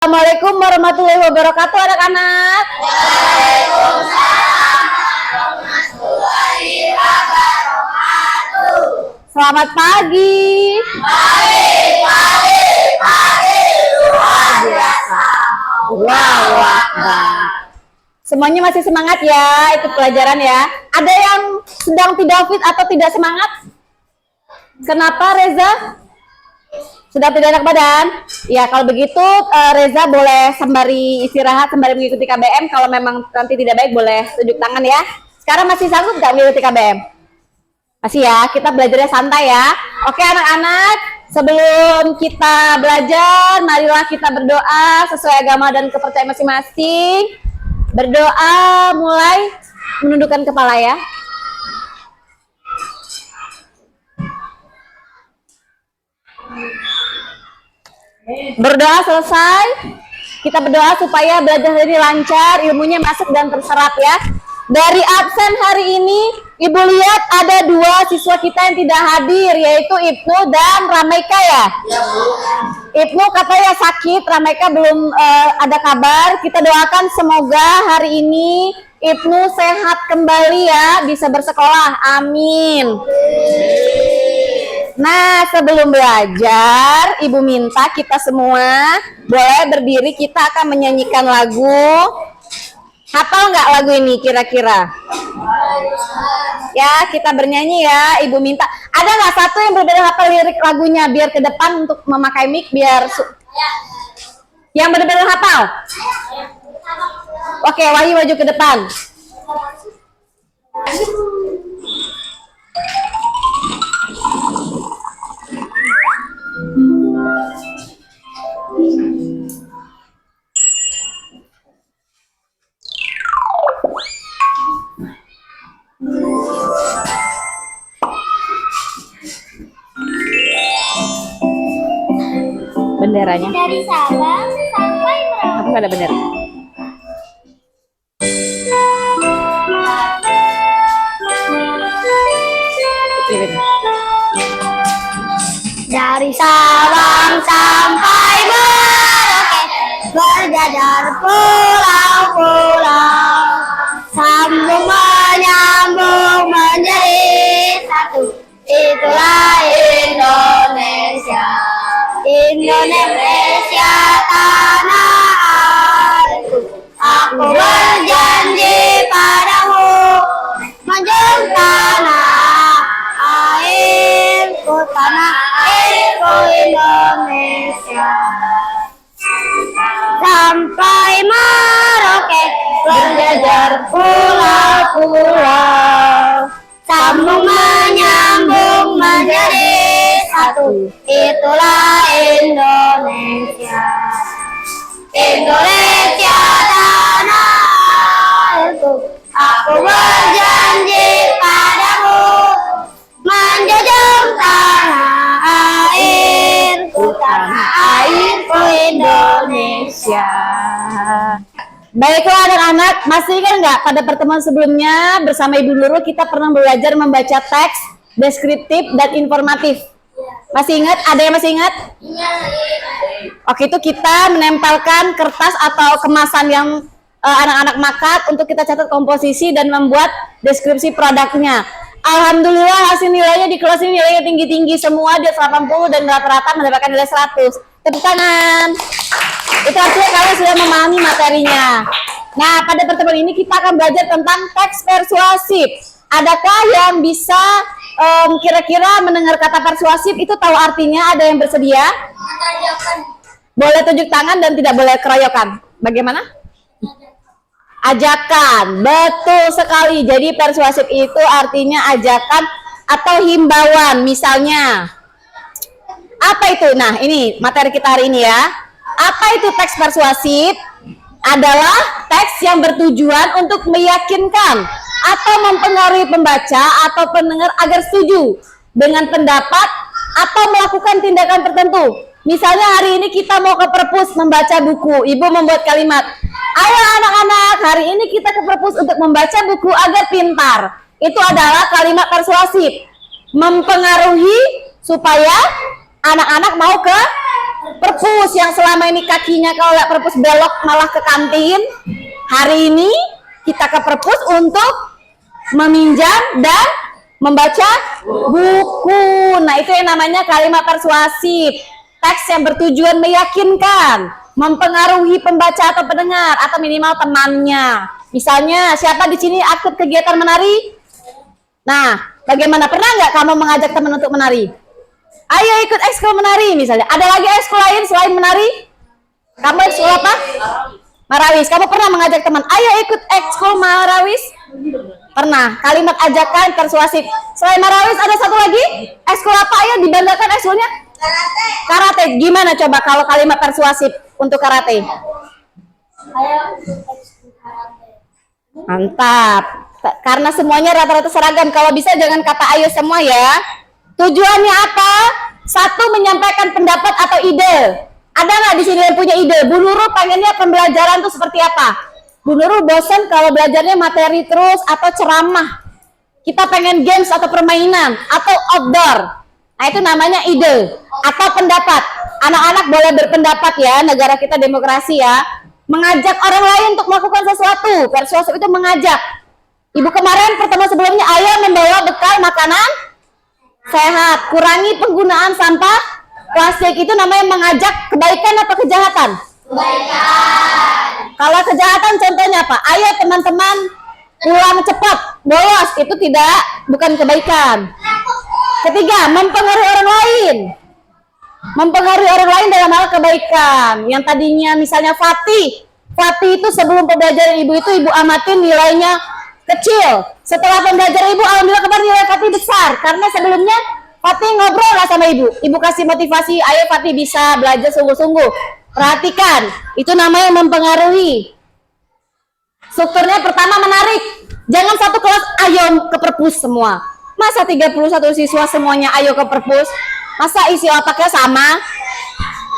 Assalamualaikum warahmatullahi wabarakatuh anak-anak. Waalaikumsalam warahmatullahi wabarakatuh. Selamat pagi. Pagi luar biasa. Allahu Akbar. Semuanya masih semangat ya ikut pelajaran ya. Ada yang sedang tidak fit atau tidak semangat? Kenapa Reza? Sudah tidak enak badan? Ya kalau begitu Reza boleh sembari istirahat, sembari mengikuti KBM. Kalau memang nanti tidak baik boleh tunjuk tangan ya. Sekarang masih sanggup nggak mengikuti KBM? Masih ya, kita belajarnya santai ya. Oke anak-anak, sebelum kita belajar, marilah kita berdoa sesuai agama dan kepercayaan masing-masing. Berdoa mulai menundukkan kepala ya. Berdoa selesai, kita berdoa supaya belajar ini lancar, ilmunya masuk dan terserap ya. Dari absen hari ini, Ibu lihat ada dua siswa kita yang tidak hadir, yaitu Ibnu dan Ramaika ya. Ibnu katanya sakit, Ramaika belum ada kabar. Kita doakan semoga hari ini Ibnu sehat kembali ya, bisa bersekolah, amin. Nah, sebelum belajar, Ibu minta kita semua boleh berdiri, kita akan menyanyikan lagu. Hafal nggak lagu ini kira-kira? Ya, kita bernyanyi ya, Ibu minta. Ada nggak satu yang benar-benar hafal lirik lagunya, biar ke depan untuk memakai mic, biar yang benar-benar hafal? Oke, Wahyu maju ke depan. Benderanya Dari Sabang sampai Merauke. apa nggak ada bendera? Dari Sabang sampai Merauke, berjajar pulau-pulau, sambung menyambung menjadi satu. Itulah Indonesia. Indonesia tanah airku, aku berjanji padamu, menjunjung tanah airku, tanah airku Indonesia. Sampai Merauke, berjajar pulau-pulau, sambung menyambung menjadi satu. Itulah Indonesia. Indonesia tanah airku, aku berjanji padamu, menjunjung tanah airku, tanah airku Indonesia. Baiklah anak-anak, masih ingat nggak pada pertemuan sebelumnya bersama Ibu Nurul kita pernah belajar membaca teks deskriptif dan informatif? Masih ingat? Ada yang masih ingat? Oke, itu kita menempelkan kertas atau kemasan yang anak-anak makan untuk kita catat komposisi dan membuat deskripsi produknya. Alhamdulillah hasil nilainya di kelas ini nilainya tinggi-tinggi semua, dia 80 dan rata-rata mendapatkan nilai 100. Tepuk tangan. Itu artinya kalian sudah memahami materinya. Nah, pada pertemuan ini kita akan belajar tentang teks persuasif. Adakah yang bisa kira-kira mendengar kata persuasif itu tahu artinya? Ada yang bersedia? Boleh tunjuk tangan dan tidak boleh keroyokan. Bagaimana? Ajakan. Betul sekali. Jadi persuasif itu artinya ajakan atau himbauan. Misalnya, apa itu? Nah, ini materi kita hari ini ya. Apa itu teks persuasif? Adalah teks yang bertujuan untuk meyakinkan atau mempengaruhi pembaca atau pendengar agar setuju dengan pendapat atau melakukan tindakan tertentu. Misalnya hari ini kita mau ke perpus membaca buku, Ibu membuat kalimat, ayo anak-anak, hari ini kita ke perpus untuk membaca buku agar pintar. Itu adalah kalimat persuasif, mempengaruhi supaya anak-anak mau ke perpus yang selama ini kakinya kalau lihat perpus belok malah ke kantin. Hari ini kita ke perpus untuk meminjam dan membaca buku. Nah, itu yang namanya kalimat persuasif. Teks yang bertujuan meyakinkan, mempengaruhi pembaca atau pendengar atau minimal temannya. Misalnya, siapa di sini aktif kegiatan menari? Nah, bagaimana, pernah nggak kamu mengajak teman untuk menari? Ayo ikut ekskul menari misalnya. Ada lagi ekskul lain selain menari? Kamu ekskul apa? Marawis. Kamu pernah mengajak teman, ayo ikut ekskul marawis? Pernah. Kalimat ajakan persuasif. Selain marawis ada satu lagi? Ekskul apa? Ayo dibanggakan ekskulnya? Karate. Karate. Gimana coba kalau kalimat persuasif untuk karate? Ayo ekskul karate. Mantap. Karena semuanya rata-rata seragam. Kalau bisa jangan kata ayo semua ya. Tujuannya apa? Satu, menyampaikan pendapat atau ide. Ada nggak di sini yang punya ide? Bu Nurul pengennya pembelajaran tuh seperti apa? Bu Nurul bosan kalau belajarnya materi terus atau ceramah. Kita pengen games atau permainan atau outdoor. Nah, itu namanya ide atau pendapat. Anak-anak boleh berpendapat ya, negara kita demokrasi ya. Mengajak orang lain untuk melakukan sesuatu. Persuasif itu mengajak. Ibu kemarin pertemuan sebelumnya, ayo membawa bekal makanan sehat. Kurangi penggunaan sampah plastik. Itu namanya mengajak kebaikan atau kejahatan? Kebaikan. Kalau kejahatan contohnya apa? Ayo teman-teman pulang cepat, bolos. Itu bukan kebaikan. Ketiga, mempengaruhi orang lain. Mempengaruhi orang lain dalam hal kebaikan. Yang tadinya misalnya Fatih itu sebelum pembelajaran ibu itu ibu amatin nilainya kecil. Setelah pembelajaran ibu, alhamdulillah kemarin nilai Fatih besar. Karena sebelumnya Fatih ngobrol lah sama ibu. Ibu kasih motivasi, ayo Fatih bisa belajar sungguh-sungguh. Perhatikan, itu namanya mempengaruhi. Strukturnya pertama menarik. Jangan satu kelas ayo ke perpus semua. Masa 31 siswa semuanya ayo ke perpus? Masa isi otaknya sama?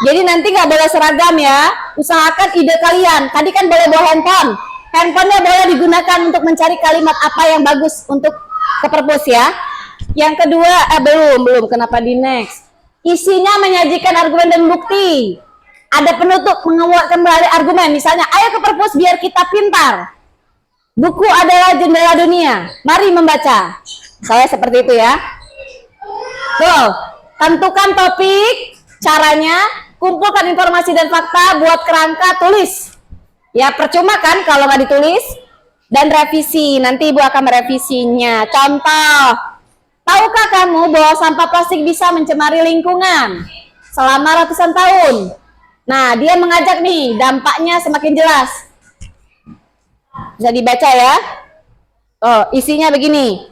Jadi nanti nggak boleh seragam ya. Usahakan ide kalian. Tadi kan boleh bawa handphone. Handphonenya boleh digunakan untuk mencari kalimat apa yang bagus untuk ke perpus ya. Yang kedua, belum. Kenapa di next? Isinya menyajikan argumen dan bukti. Ada penutup menguatkan kembali argumen. Misalnya, ayo ke perpus biar kita pintar. Buku adalah jendela dunia. Mari membaca. Saya seperti itu ya. Tuh, tentukan topik, caranya, kumpulkan informasi dan fakta, buat kerangka, tulis. Ya percuma kan kalau nggak ditulis. Dan revisi, nanti ibu akan merevisinya. Contoh, tahukah kamu bahwa sampah plastik bisa mencemari lingkungan selama ratusan tahun? Nah, dia mengajak nih, dampaknya semakin jelas. Bisa dibaca ya. Oh, isinya begini.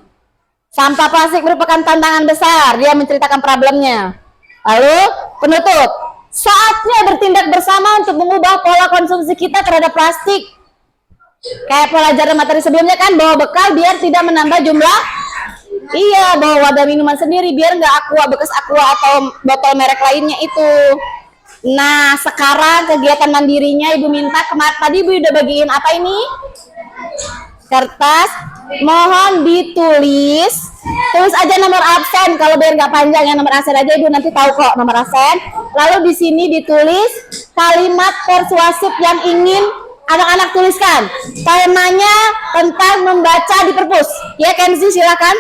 Sampah plastik merupakan tantangan besar. Dia menceritakan problemnya. Lalu, penutup. Saatnya bertindak bersama untuk mengubah pola konsumsi kita terhadap plastik. Kayak pelajaran materi sebelumnya kan, bawa bekal biar tidak menambah jumlah. Iya, bawa wadah minuman sendiri biar nggak aqua, bekas aqua atau botol merek lainnya itu. Nah, sekarang kegiatan mandirinya ibu minta tadi ibu udah bagiin apa ini? Kertas. Mohon ditulis. Tulis aja nomor absen kalau biar nggak panjang ya, nomor absen aja ibu nanti tahu kok nomor absen. Lalu di sini ditulis kalimat persuasif yang ingin anak-anak tuliskan. Temanya tentang membaca di perpus. Ya, Kenzi silakan.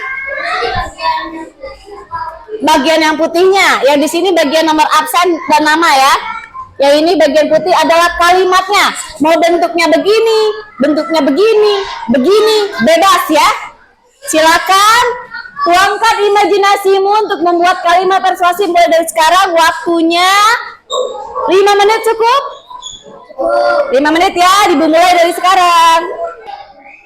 Bagian yang putihnya, yang di sini bagian nomor absen dan nama ya. Yang ini bagian putih adalah kalimatnya. Mau bentuknya begini, bentuknya begini, bebas ya. Silakan tuangkan imajinasimu untuk membuat kalimat persuasif mulai dari sekarang. Waktunya 5 menit cukup? 5 menit ya, dimulai dari sekarang.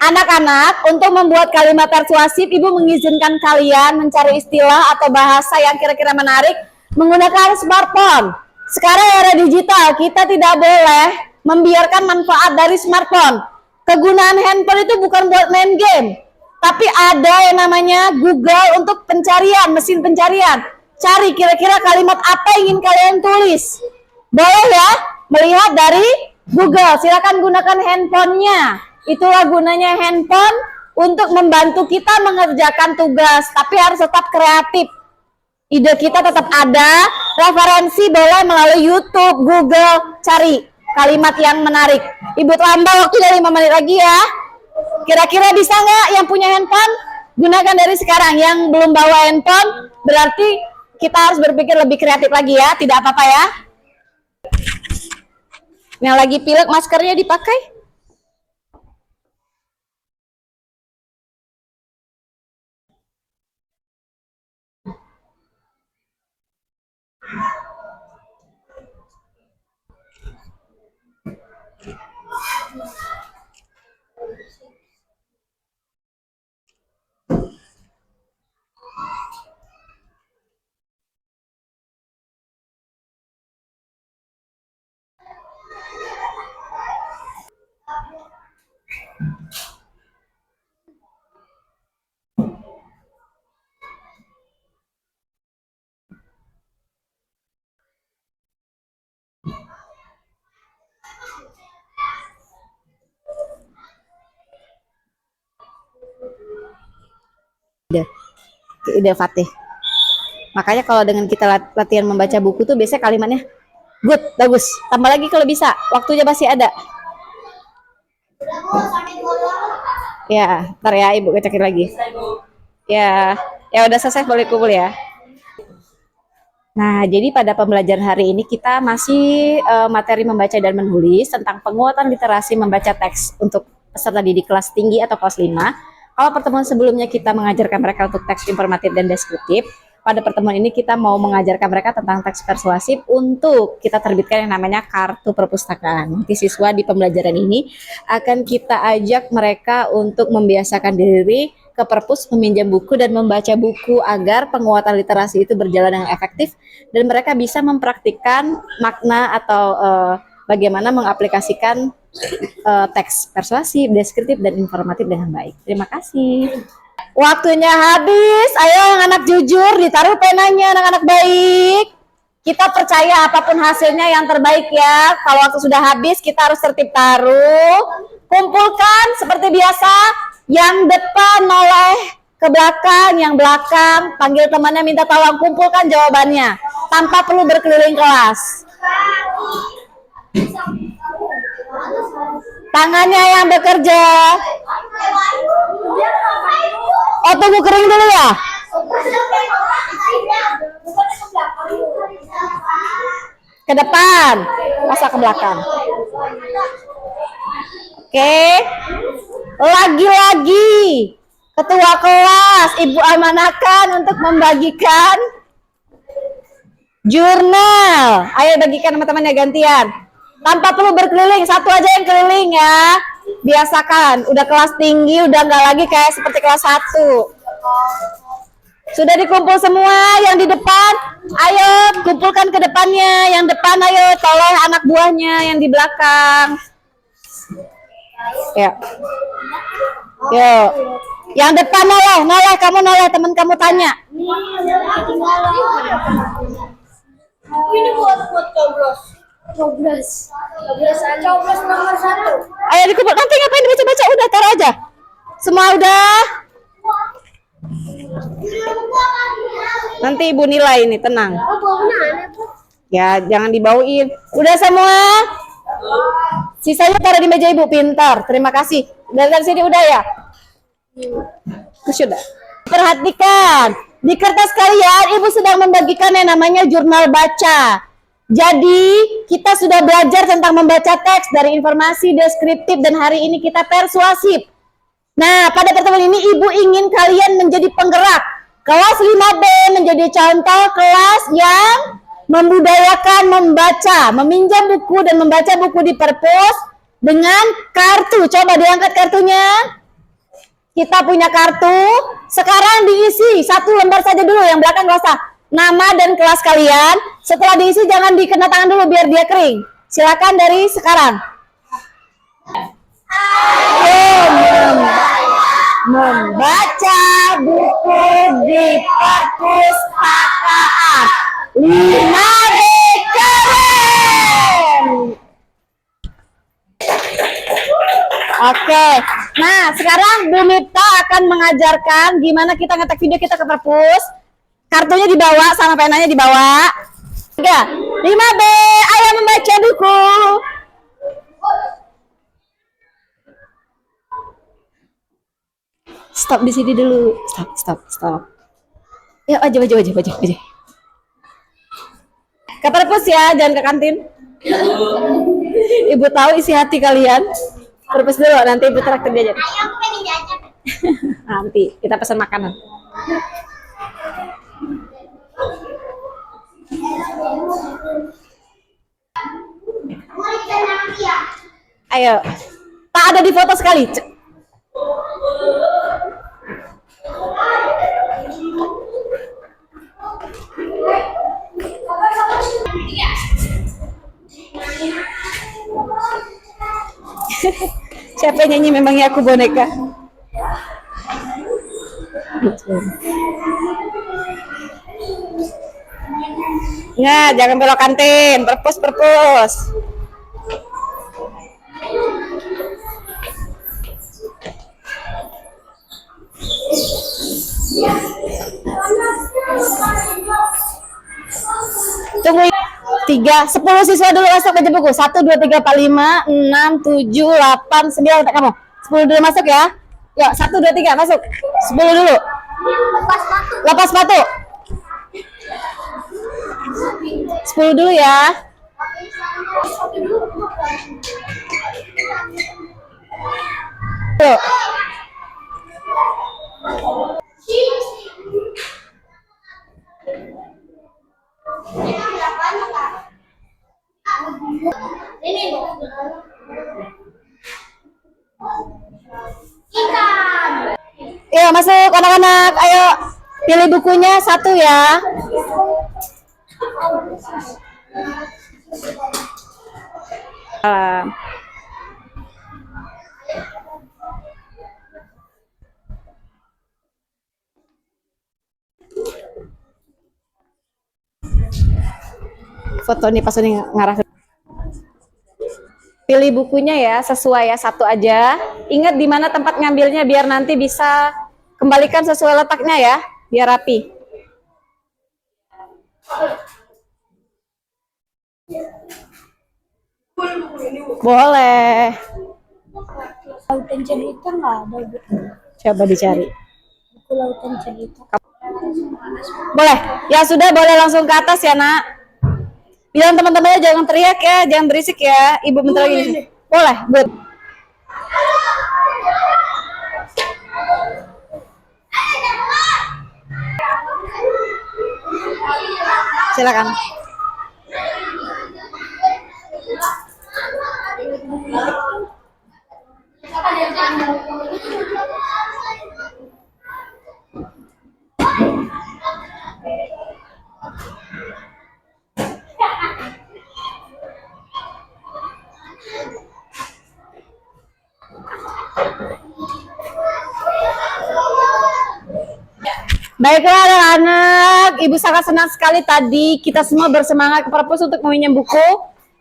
Anak-anak, untuk membuat kalimat persuasif, ibu mengizinkan kalian mencari istilah atau bahasa yang kira-kira menarik menggunakan smartphone. Sekarang era digital, kita tidak boleh membiarkan manfaat dari smartphone. Kegunaan handphone itu bukan buat main game, tapi ada yang namanya Google untuk pencarian, mesin pencarian. Cari kira-kira kalimat apa yang ingin kalian tulis. Boleh ya, melihat dari Google. Silakan gunakan handphonenya. Itulah gunanya handphone untuk membantu kita mengerjakan tugas, tapi harus tetap kreatif. Ide kita tetap ada, Referensi boleh melalui YouTube, Google, cari kalimat yang menarik. Ibu tambah waktu dari 5 menit lagi ya. Kira-kira bisa nggak yang punya handphone? Gunakan dari sekarang. Yang belum bawa handphone, berarti kita harus berpikir lebih kreatif lagi ya. Tidak apa-apa ya. Yang lagi pilek maskernya dipakai. Ide Fatih. Makanya kalau dengan kita latihan membaca buku tuh biasanya kalimatnya good, bagus. Tambah lagi kalau bisa, waktunya masih ada. Ya, ntar ya ibu kecekin lagi. Ya, ya udah selesai, boleh kumpul ya. Nah, jadi pada pembelajaran hari ini kita masih materi membaca dan menulis tentang penguatan literasi membaca teks untuk peserta didik kelas tinggi atau kelas 5. Kalau pertemuan sebelumnya kita mengajarkan mereka untuk teks informatif dan deskriptif, pada pertemuan ini kita mau mengajarkan mereka tentang teks persuasif untuk kita terbitkan yang namanya kartu perpustakaan. Nanti siswa di pembelajaran ini akan kita ajak mereka untuk membiasakan diri ke perpus, meminjam buku dan membaca buku agar penguatan literasi itu berjalan dengan efektif dan mereka bisa mempraktikkan makna atau bagaimana mengaplikasikan teks persuasif, deskriptif, dan informatif dengan baik. Terima kasih. Waktunya habis. Ayo anak-anak jujur, ditaruh penanya anak-anak baik. Kita percaya apapun hasilnya yang terbaik ya. Kalau waktu sudah habis kita harus tertib taruh. Kumpulkan seperti biasa. Yang depan noleh ke belakang, yang belakang panggil temannya minta tolong, kumpulkan jawabannya tanpa perlu berkeliling kelas. Tangannya yang bekerja. Oh, tunggu kering dulu ya. Ke depan, masa ke belakang. Oke. Lagi-lagi ketua kelas ibu amanahkan untuk membagikan jurnal. Ayo bagikan teman-teman ya, gantian. Tanpa perlu berkeliling, satu aja yang keliling ya. Biasakan, udah kelas tinggi, udah nggak lagi kayak seperti kelas 1. Sudah dikumpul semua yang di depan? Ayo kumpulkan ke depannya. Yang depan ayo tolong anak buahnya yang di belakang. Ya. Yuk. Yang depan noleh, kamu noleh, teman kamu tanya. Ini buat coblos. Coblos nomor 1. Ayo dikumpul, nanti ngapain dibaca-baca, udah taruh aja. Semua udah. Nanti ibu nilai ini, tenang. Ya, jangan dibauin. Udah semua? Sisanya taruh di meja ibu, pintar. Terima kasih. Dari sini udah ya? Sudah. Perhatikan, di kertas kalian ibu sedang membagikan yang namanya jurnal baca. Jadi kita sudah belajar tentang membaca teks dari informasi deskriptif dan hari ini kita persuasif. Nah, pada pertemuan ini ibu ingin kalian menjadi penggerak. Kelas 5B menjadi contoh kelas yang membudayakan membaca, meminjam buku dan membaca buku di perpus dengan kartu. Coba diangkat kartunya. Kita punya kartu. Sekarang diisi satu lembar saja dulu, yang belakang nggak usah. Nama dan kelas kalian. Setelah diisi jangan dikena tangan dulu biar dia kering. Silakan dari sekarang. Ayo membaca buku di perpustakaan. 5D keren. Oke, nah sekarang Bu Mipta akan mengajarkan gimana kita ngetek video kita ke perpus. Kartunya dibawa sama penanya dibawa. 3. 5B, ayo membaca buku. Stop di sini dulu. Stop. Ya, aja. Ke perpus ya, jangan ke kantin. Ibu tahu isi hati kalian. Perpus dulu, nanti ibu traktir jajan. Ayo, aku pengen jajan. Nanti kita pesan makanan. Ayo, tak ada di foto sekali. Siapa yang nyanyi memangnya aku boneka? Nah, jangan belok kantin, perpus. Tunggu 10 siswa dulu masuk baca buku. 1, 2, 3, 4, 5, 6, 7, 8, 9 kamu. 10 dulu masuk ya. Yuk, 1, 2, 3 masuk. 10 dulu. Lepas sepatu. 10 dulu ya. Tuh. Iya, masuk anak-anak. Ayo pilih bukunya 1 ya. Foto nih pas ini ngarah. Pilih bukunya ya, sesuai ya, 1 aja. Ingat di mana tempat ngambilnya biar nanti bisa kembalikan sesuai letaknya ya, biar rapi. Boleh. Lautan cerita nggak ada, Bu. Coba dicari. Buku lautan cerita. Boleh. Ya sudah, boleh langsung ke atas ya, Nak. Bilang teman-temannya jangan teriak ya, jangan berisik ya. Ibu bentar lagi. Boleh, good. Silakan. Baiklah anak-anak, Ibu sangat senang sekali tadi kita semua bersemangat ke perpus untuk meminjam buku.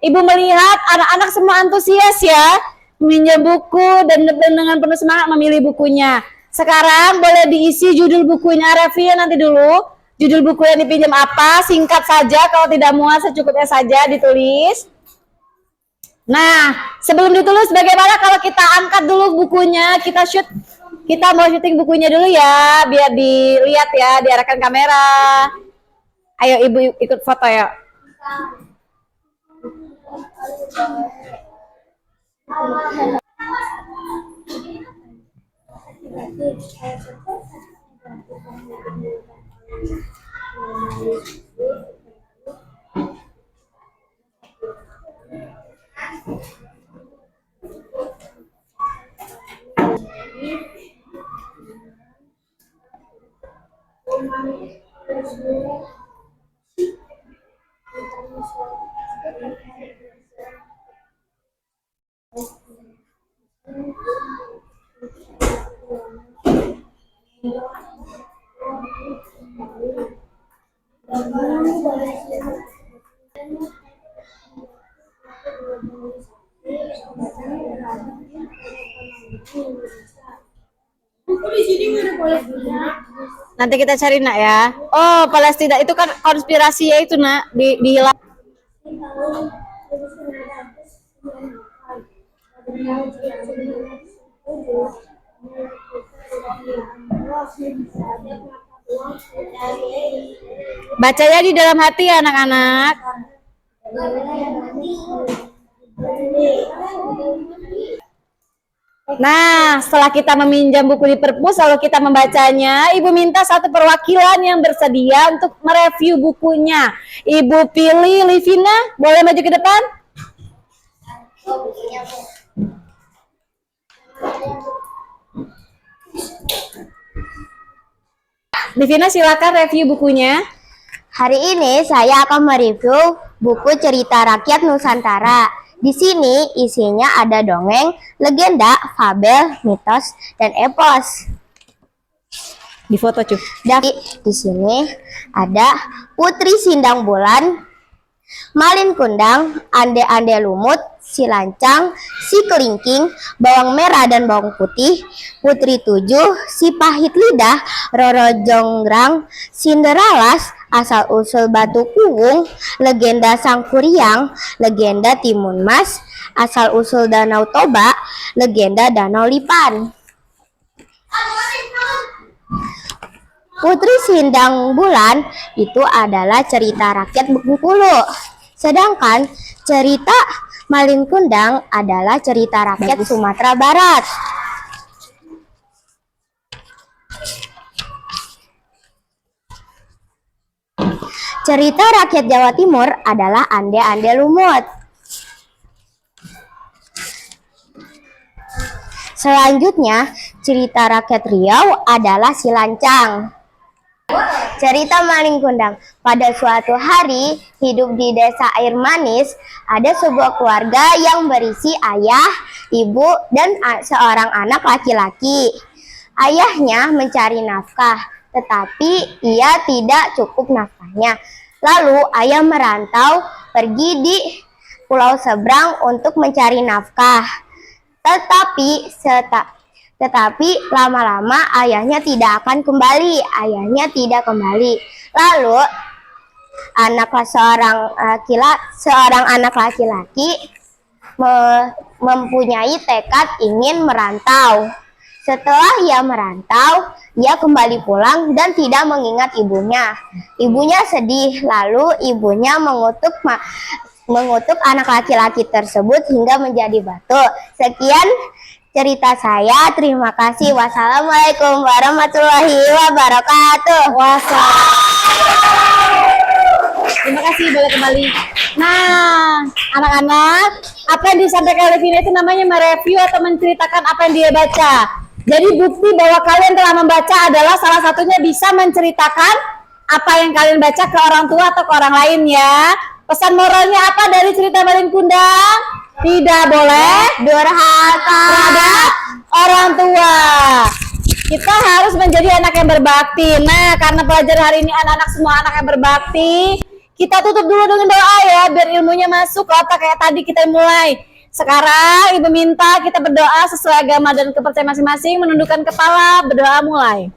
Ibu melihat anak-anak semua antusias ya, meminjam buku dan dengan penuh semangat memilih bukunya. Sekarang boleh diisi judul bukunya, review nanti dulu. Judul buku yang dipinjam apa, singkat saja, kalau tidak muat secukupnya saja ditulis. Nah, sebelum ditulis bagaimana kalau kita angkat dulu bukunya, kita shoot. Kita mau syuting bukunya dulu ya, biar dilihat ya, diarahkan kamera. Ayo Ibu ikut foto ya. Buku di sini udah boleh punya. Nanti kita cari nak ya. Oh, Palestina itu kan konspirasi ya itu nak dihilang. Bacanya di dalam hati ya anak-anak. Nah, setelah kita meminjam buku di perpus, lalu kita membacanya, Ibu minta satu perwakilan yang bersedia untuk mereview bukunya. Ibu pilih Livina, boleh maju ke depan? Livina, silakan review bukunya. Hari ini saya akan mereview buku Cerita Rakyat Nusantara. Di sini isinya ada dongeng, legenda, fabel, mitos, dan epos. Di foto cuy. Di sini ada Putri Sindang Bulan, Malin Kundang, Ande-ande Lumut, Si Lancang, Si Kelingking, Bawang Merah dan Bawang Putih, Putri Tujuh, Si Pahit Lidah, Roro Jonggrang, Cinderelas, Asal Usul Batu Kuwung, Legenda Sang Kuryang, Legenda Timun Mas, Asal Usul Danau Toba, Legenda Danau Lipan. Putri Sindang Bulan itu adalah cerita rakyat Bengkulu. Sedangkan cerita Malin Kundang adalah cerita rakyat Sumatera Barat. Cerita rakyat Jawa Timur adalah Ande-ande Lumut. Selanjutnya, cerita rakyat Riau adalah Si Lancang. Cerita Malin Kundang. Pada suatu hari, hidup di desa Air Manis, ada sebuah keluarga yang berisi ayah, ibu, dan seorang anak laki-laki. Ayahnya mencari nafkah, tetapi ia tidak cukup nafkahnya. Lalu ayah merantau pergi di pulau seberang untuk mencari nafkah. Tetapi lama-lama ayahnya tidak akan kembali. Ayahnya tidak kembali. Lalu seorang anak laki-laki mempunyai tekad ingin merantau. Setelah ia merantau, ia kembali pulang dan tidak mengingat ibunya. Ibunya sedih, lalu ibunya mengutuk anak laki-laki tersebut hingga menjadi batu. Sekian cerita saya. Terima kasih. Wassalamualaikum warahmatullahi wabarakatuh. Terima kasih, boleh kembali. Nah, anak-anak, apa yang disampaikan oleh Vina itu namanya mereview atau menceritakan apa yang dia baca. Jadi bukti bahwa kalian telah membaca adalah salah satunya bisa menceritakan apa yang kalian baca ke orang tua atau ke orang lain ya. Pesan moralnya apa dari cerita Malin Kundang? Tidak boleh durhaka terhadap orang tua. Kita harus menjadi anak yang berbakti. Nah, karena pelajaran hari ini anak-anak semua anak yang berbakti, kita tutup dulu dengan doa ya, biar ilmunya masuk ke otak kayak tadi kita mulai. Sekarang Ibu minta kita berdoa sesuai agama dan kepercayaan masing-masing, menundukkan kepala, berdoa mulai.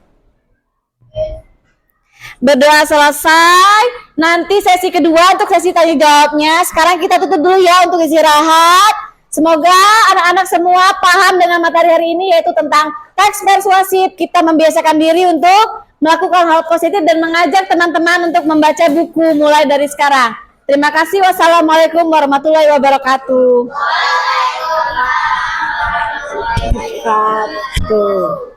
Berdoa selesai, nanti sesi kedua untuk sesi tanya jawabnya. Sekarang kita tutup dulu ya untuk istirahat. Semoga anak-anak semua paham dengan materi hari ini, yaitu tentang teks persuasif. Kita membiasakan diri untuk melakukan hal positif dan mengajak teman-teman untuk membaca buku mulai dari sekarang. Terima kasih. Wassalamualaikum warahmatullahi wabarakatuh. Waalaikumsalam warahmatullahi wabarakatuh.